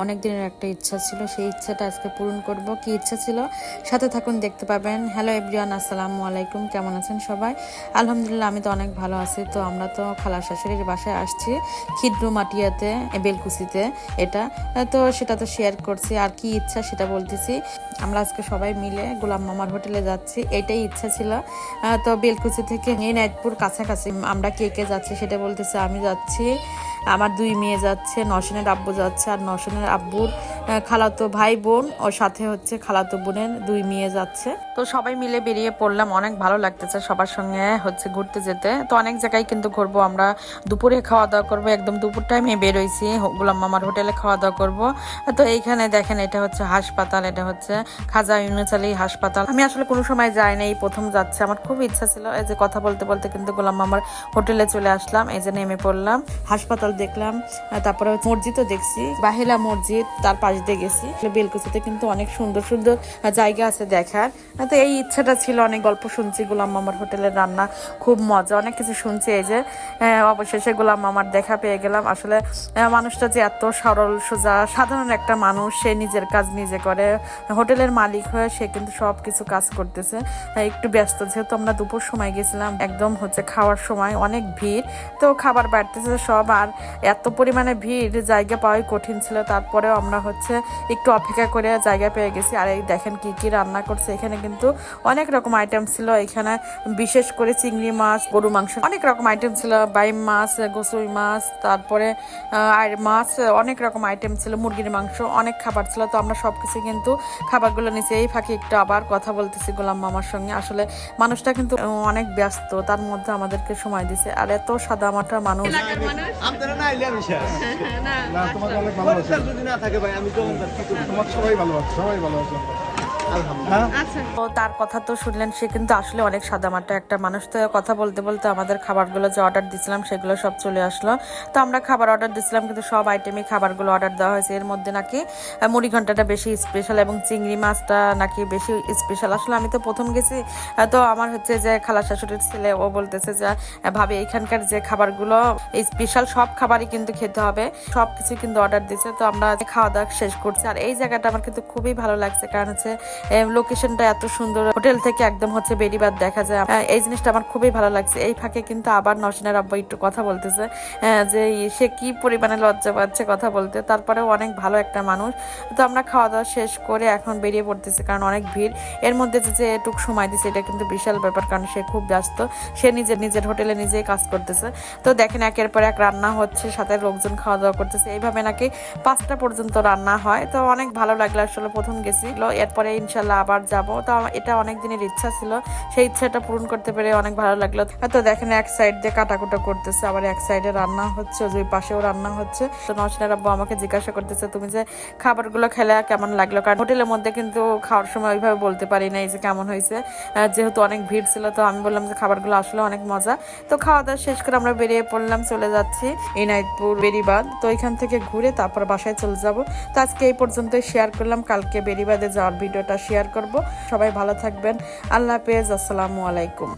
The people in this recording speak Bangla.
অনেক দিনের একটা ইচ্ছা ছিল, সেই ইচ্ছাটা আজকে পূরণ করব। কি ইচ্ছা ছিল সাথে থাকুন, দেখতে পাবেন। হ্যালো এভরিওয়ান, আসসালামু আলাইকুম। কেমন আছেন সবাই? আলহামদুলিল্লাহ, আমি তো অনেক ভালো আছি। তো আমরা তো খালা শাশুড়ির বাসায় আসছি, খিদ্র মাটিয়াতে, বেলকুচিতে। এটা তো সেটা তো শেয়ার করছি। আর কি ইচ্ছা সেটা বলতেছি। আমরা আজকে সবাই মিলে গোলাম মামার হোটেলে যাচ্ছি, এটাই ইচ্ছা ছিল। তো বেলকুচি থেকে নাইটপুর কাছাকাছি। আমরা কে কে যাচ্ছি সেটা বলতেছি। আমি যাচ্ছি, আমার 2 মেয়ে যাচ্ছে, নওশিনের আব্বু যাচ্ছে, আর নওশিনের আব্বুর খালাতো ভাই বোন, ওর সাথে হচ্ছে খালাতো বোনের 2 মেয়ে যাচ্ছে। তো সবাই মিলে বেরিয়ে পড়লাম। অনেক ভালো লাগতেছে সবার সঙ্গে হচ্ছে ঘুরতে যেতে। তো অনেক জায়গায় কিন্তু ঘুরবো আমরা। দুপুরে খাওয়া দাওয়া করবো, একদম দুপুর টাইমে বেরোইছি গোলাম মামার হোটেলে খাওয়া দাওয়া করবো। তো এইখানে দেখেন, এটা হচ্ছে হাসপাতাল, এটা হচ্ছে খাজা ইউনুস আলী হাসপাতাল। আমি আসলে কোনো সময় যাই না, এই প্রথম যাচ্ছে। আমার খুব ইচ্ছা ছিল। এই যে কথা বলতে বলতে কিন্তু গোলাম মামার হোটেলে চলে আসলাম। এই যে নেমে পড়লাম, হাসপাতাল দেখলাম, তারপরে মসজিদও দেখছি, বাহেলা মসজিদ, তার পাশ দিয়ে গেছি। বেলকুচিতে কিন্তু অনেক সুন্দর সুন্দর জায়গা আছে দেখার। তো এই ইচ্ছাটা ছিল। অনেক গল্প শুনছি গোলাম মামার হোটেলের রান্না খুব মজা, অনেক কিছু শুনছি। এই যে অবশেষে গোলাম মামার দেখা পেয়ে গেলাম। আসলে মানুষটা যে এত সরল সোজা সাধারণ একটা মানুষ, সে নিজের কাজ নিজে করে। হোটেলের মালিক হয়ে সে কিন্তু সব কিছু কাজ করতেছে। একটু ব্যস্ত, যেহেতু আমরা দুপুর সময় গেছিলাম, একদম হচ্ছে খাওয়ার সময় অনেক ভিড়। তো খাবার বাড়তেছে সব, আর এত পরিমাণে ভিড়, জায়গা পাওয়াই কঠিন ছিল। তারপরেও আমরা হচ্ছে একটু অপেক্ষা করে জায়গা পেয়ে গেছি। আর এই দেখেন কি কি রান্না করছে। এখানে কিন্তু অনেক রকম আইটেম ছিল। এখানে বিশেষ করে চিংড়ি মাছ, গরু মাংস, অনেক রকম আইটেম ছিল। বাইম মাছ, গোসুই মাছ, তারপরে আর মাছ, অনেক রকম আইটেম ছিল। মুরগির মাংস, অনেক খাবার ছিল। তো আমরা সবকিছু কিন্তু খাবারগুলো নিচে। এই ফাঁকে একটু আবার কথা বলতেছি গোলাম মামার সঙ্গে। আসলে মানুষটা কিন্তু অনেক ব্যস্ত, তার মধ্যে আমাদেরকে সময় দিছে। আর এত সাদা মাটা মানুষ। তার কথা তো শুনলেন, সে কিন্তু আসলে অনেক সাদামাটা একটা মানুষ। তো কথা বলতে বলতে আমাদের খাবারগুলো যে অর্ডার দিয়েছিলাম সেগুলো সব চলে আসলো। তো আমরা খাবার অর্ডার দিয়েছিলাম, কিন্তু সব আইটেমই খাবারগুলো অর্ডার দেওয়া হয়েছে। এর মধ্যে নাকি মুড়ি ঘন্টাটা বেশি স্পেশাল এবং চিংড়ি মাছটা নাকি বেশি স্পেশাল। আসলে আমি তো প্রথম গেছি। তো আমার হচ্ছে যে খালা শাশুড়ির ছেলে, ও বলতেছে যে ভাবি এখানকার যে খাবারগুলো স্পেশাল, সব খাবারই কিন্তু খেতে হবে, সব কিছু কিন্তু অর্ডার দিয়েছে। তো আমরা খাওয়া দাওয়া শেষ করছি। আর এই জায়গাটা আমার কিন্তু খুবই ভালো লাগছে, কারণ হচ্ছে লোকেশনটা এত সুন্দর। হোটেল থেকে একদম হচ্ছে বেড়িবাঁধ দেখা যায়। এই জিনিসটা আমার খুবই ভালো লাগছে। এই ফাঁকে কিন্তু আবার নওশিনের আব্বা একটু কথা বলতেছে যে সে কি পরিমাণে লজ্জা পাচ্ছে কথা বলতে। তারপরেও অনেক ভালো একটা মানুষ। তো আমরা খাওয়া দাওয়া শেষ করে এখন বেরিয়ে পড়তেছি, কারণ অনেক ভিড়। এর মধ্যে যে এটুকু সময় দিচ্ছে, এটা কিন্তু বিশাল ব্যাপার, কারণ সে খুব ব্যস্ত। সে নিজের হোটেলে নিজেই কাজ করতেছে। তো দেখেন একের পর এক রান্না হচ্ছে, সাথে লোকজন খাওয়া দাওয়া করতেছে। এইভাবে নাকি 5টা পর্যন্ত রান্না হয়। তো অনেক ভালো লাগলো। আসলে প্রথম গেছিল, এরপরে ইনশাল্লাহ আবার যাব। তো এটা অনেক দিনের ইচ্ছা ছিল, সেই ইচ্ছাটা পূরণ করতে পেরে অনেক ভালো লাগলো। তো দেখেন এক সাইড দিয়ে কাটাকুটা করতেছে, আবার এক সাইডে রান্না হচ্ছে, ওই পাশেও রান্না হচ্ছে। তো নওশিনের আব্বু আমাকে জিজ্ঞাসা করতেছে, তুমি যে খাবারগুলো খেলে কেমন লাগলো? কারণ হোটেলের মধ্যে কিন্তু খাওয়ার সময় ওইভাবে বলতে পারি না এই যে কেমন হয়েছে, যেহেতু অনেক ভিড় ছিল। তো আমি বললাম যে খাবারগুলো আসলে অনেক মজা। তো খাওয়া দাওয়া শেষ করে আমরা বেরিয়ে পড়লাম, চলে যাচ্ছি এনায়েতপুর বেড়িবাঁধ। তো এখান থেকে ঘুরে তারপর বাসায় চলে যাব। তো আজকে এই পর্যন্তই শেয়ার করলাম, কালকে বেড়িবাঁধে যাওয়ার ভিডিওটা শেয়ার করব। সবাই ভালো থাকবেন, আল্লাহ হাফেজ, আসসালামু আলাইকুম।